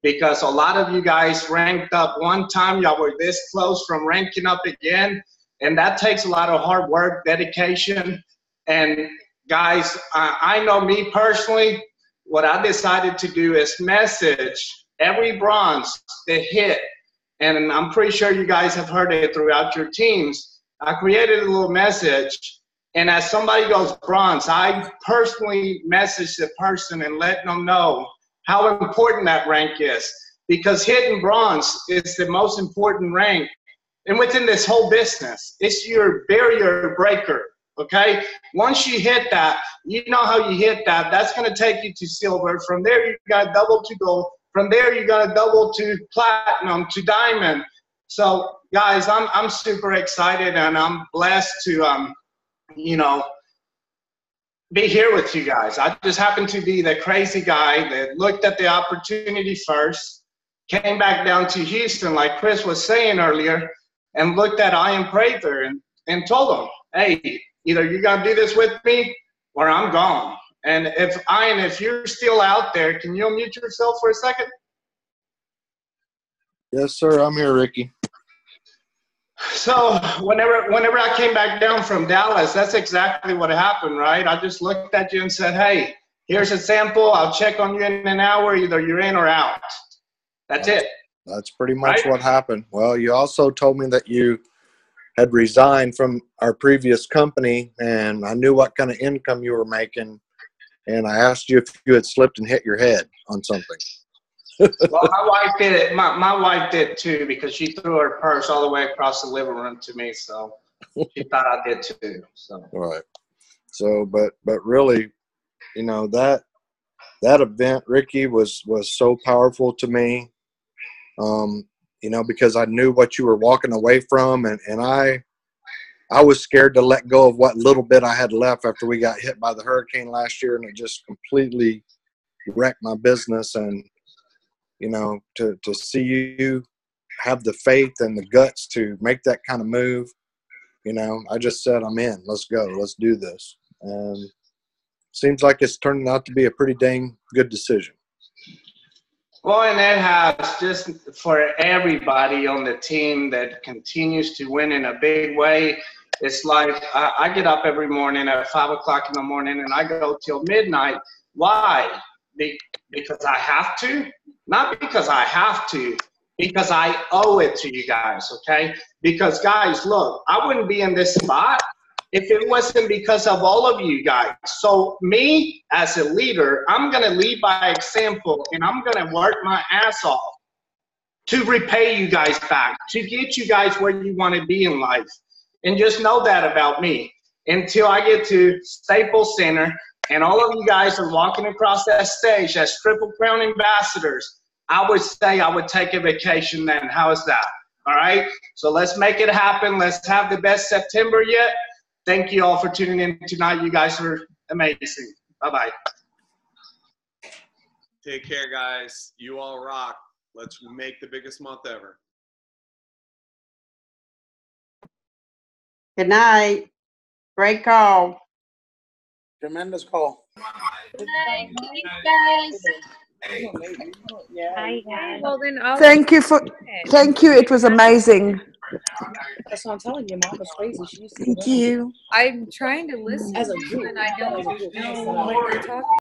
Because a lot of you guys ranked up one time. Y'all were this close from ranking up again. And that takes a lot of hard work, dedication. And guys, I know me personally, what I decided to do is message every bronze that hit. And I'm pretty sure you guys have heard it throughout your teams. I created a little message. And as somebody goes bronze, I personally message the person and let them know how important that rank is, because hitting bronze is the most important rank. And within this whole business, it's your barrier breaker, okay? Once you hit that, you know how you hit that. That's going to take you to silver. From there, you got to double to gold. From there, you got to double to platinum, to diamond. So, guys, I'm super excited, and I'm blessed to, be here with you guys. I just happen to be the crazy guy that looked at the opportunity first, came back down to Houston, like Chris was saying earlier, and looked at Ian Prather and told him, hey, either you're going to do this with me or I'm gone. And if you're still out there, can you unmute yourself for a second? Yes, sir. I'm here, Ricky. So whenever I came back down from Dallas, that's exactly what happened, right? I just looked at you and said, hey, here's a sample. I'll check on you in an hour. Either you're in or out. That's it. That's pretty much Right? what happened. Well, you also told me that you had resigned from our previous company, and I knew what kind of income you were making, and I asked you if you had slipped and hit your head on something. Well, my wife did it. My wife did too, because she threw her purse all the way across the living room to me. So she thought I did too. So Right. So, but really, you know, that event, Ricky, was so powerful to me. You know, because I knew what you were walking away from, and I was scared to let go of what little bit I had left after we got hit by the hurricane last year, and it just completely wrecked my business. And you know, to see you have the faith and the guts to make that kind of move, you know, I just said, I'm in. Let's go. Let's do this. And seems like it's turning out to be a pretty dang good decision. well, and it has, just for everybody on the team that continues to win in a big way. It's like I get up every morning at 5 o'clock in the morning and I go till midnight. Why? Because I have to? Not because I have to, because I owe it to you guys, okay? Because, guys, look, I wouldn't be in this spot if it wasn't because of all of you guys. So me, as a leader, I'm going to lead by example, and I'm going to work my ass off to repay you guys back, to get you guys where you want to be in life. And just know that about me. Until I get to Staples Center and all of you guys are walking across that stage as Triple Crown ambassadors, I would say I would take a vacation then. How is that? All right? So let's make it happen. Let's have the best September yet. Thank you all for tuning in tonight. You guys are amazing. Bye-bye. Take care, guys. You all rock. Let's make the biggest month ever. Good night. Great call. Tremendous call. Thanks, guys. Well, then I'll Thank you. It was amazing. That's what I'm telling you. Mom was crazy. She used to Thank you. I'm trying to listen, As a group. and I don't know what they're talking